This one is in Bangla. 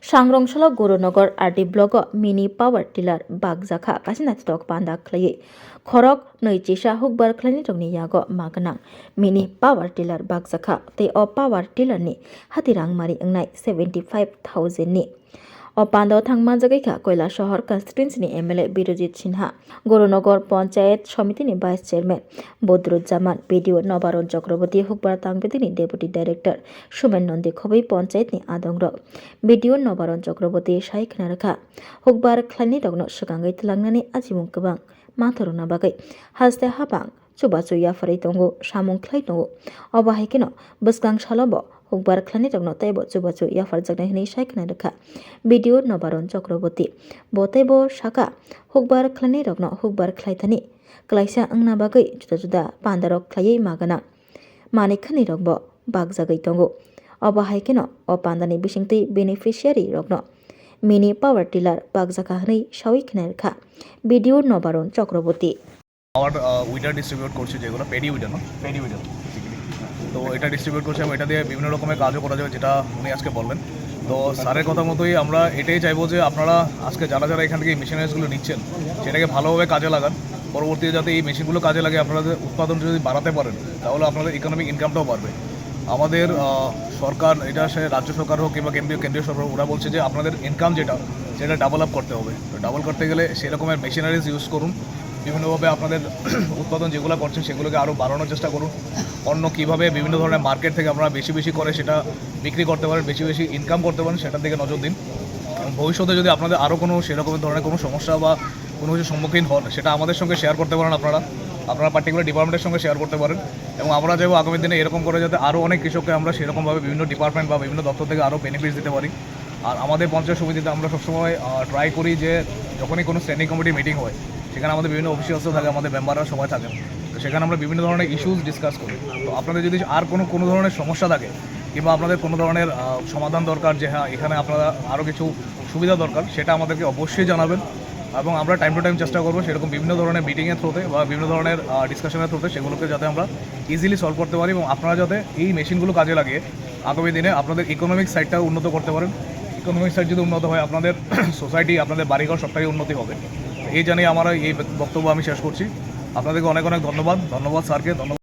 सांग्रंसल Gurunagar RD block mini power tiller बागजाखा कासिना स्टक पांदा खलायै खरक नैचिसा हुकबार खलायनि रंनि यागो मागनां मिनी पावर टिलार बागजाखा ते अ पावर टिलार नि हातिरां मारि अंनाय 75,000 नि अपान्द थांमा जगैखा कोयला शहर constituency MLA Birjit Sinha Gurunagar panchayat samiti vice chairman Badruzzaman BDO Nabaran Chakraborty हुकबार तांगबेदी डेपुटी डाइरेक्टर सुमेन नंदी खबै पंचायत आदंग बीडीओ नबारन चक्रवर्ती साइखना रखा हुकबार खलायनि रगनो सिगाङै तलांनानै आजिमुं गोबां माथरना बागै हाजते हाबां चुबाचु याफारै दंगो सामुं खलाय दंगो अबाहायकेनो बसगां सालबो हुकबार खलायनि रगनो तैबो चुबाचु याफार जागनाय हनै साइखना रखा बीडीओ नबारन चक्रवर्ती बतैबो साका हुकबार खलायनि रगनो हुकबार खलायथानि क्लाइसा अंना बागै जुदा जुदा पान्दारक खलायै मागना मानिखानि रगबो बागजागै दंगो अबाहायकेनो अ पान्दानि बिसिंतै बेनिफिशियारि रगनो मिनी पावर टिलार बागजाखा हनै सावैखना रखा बीडीओ नबारन चक्रवर्ती পাওয়ার উইডার ডিস্ট্রিবিউট করছি যেগুলো পেডি উইডার পেডি উইডার তো এটা ডিস্ট্রিবিউট করছি এবং এটা দিয়ে বিভিন্ন রকমের কাজও করা যাবে যেটা উনি আজকে বললেন। তো স্যারের কথা মতোই আমরা এটাই চাইবো যে আপনারা আজকে যারা যারা এখান থেকে এই মেশিনারিজগুলো নিচ্ছেন সেটাকে ভালোভাবে কাজে লাগান, পরবর্তীতে যাতে এই মেশিনগুলো কাজে লাগে আপনাদের উৎপাদন যদি বাড়াতে পারেন তাহলে আপনাদের ইকোনমিক ইনকামটাও বাড়বে। আমাদের সরকার, এটা সে রাজ্য সরকার হোক কিংবা কেন্দ্রীয় সরকার, ওরা বলছে যে আপনাদের ইনকাম যেটা সেটা ডাবল আপ করতে হবে। তো ডাবল করতে গেলে সেরকমের মেশিনারিজ ইউজ করুন, বিভিন্নভাবে আপনাদের উৎপাদন যেগুলো করছেন সেগুলোকে আরও বাড়ানোর চেষ্টা করুন। অন্য কীভাবে বিভিন্ন ধরনের মার্কেট থেকে আপনারা বেশি বেশি করে সেটা বিক্রি করতে পারেন, বেশি বেশি ইনকাম করতে পারেন, সেটার দিকে নজর দিন। ভবিষ্যতে যদি আপনাদের আরও কোনো সেরকম ধরনের কোনো সমস্যা বা কোনো কিছু সম্মুখীন হন সেটা আমাদের সঙ্গে শেয়ার করতে পারেন, আপনারা পার্টিকুলার ডিপার্টমেন্টের সঙ্গে শেয়ার করতে পারেন। এবং আমরা চাইবো আগামী দিনে এরকম করে যাতে আরও অনেক কৃষককে আমরা সেরকমভাবে বিভিন্ন ডিপার্টমেন্ট বা বিভিন্ন দপ্তর থেকে আরও বেনিফিটস দিতে পারি। আর আমাদের পঞ্চায়েত সমিতিতে আমরা সবসময় ট্রাই করি যে যখনই কোনো স্ট্যান্ডিং কমিটি মিটিং হয় সেখানে আমাদের বিভিন্ন অফিসিয়ালসও থাকে, আমাদের মেম্বাররা সবাই থাকেন। তো সেখানে আমরা বিভিন্ন ধরনের ইস্যুস ডিসকাস করি। তো আপনাদের যদি আর কোনো ধরনের সমস্যা থাকে কিংবা আপনাদের কোনো ধরনের সমাধান দরকার, যে হ্যাঁ এখানে আপনারা আরও কিছু সুবিধা দরকার, সেটা আমাদেরকে অবশ্যই জানাবেন। এবং আমরা টাইম টু টাইম চেষ্টা করবো সেরকম বিভিন্ন ধরনের মিটিংয়ের থ্রুতে বা বিভিন্ন ধরনের ডিসকাশনের থ্রুতে সেগুলোকে যাতে আমরা ইজিলি সলভ করতে পারি এবং আপনারা যাতে এই মেশিনগুলো কাজে লাগিয়ে আগামী দিনে আপনাদের ইকোনমিক সাইডটাও উন্নত করতে পারেন। ইকোনমিক সাইড যদি উন্নত হয় আপনাদের সোসাইটি, আপনাদের বাড়িঘর সবটাই উন্নতি হবে। এই জানিয়ে আমার এই বক্তব্য আমি শেষ করছি। আপনাদেরকে অনেক অনেক ধন্যবাদ স্যারকে, ধন্যবাদ।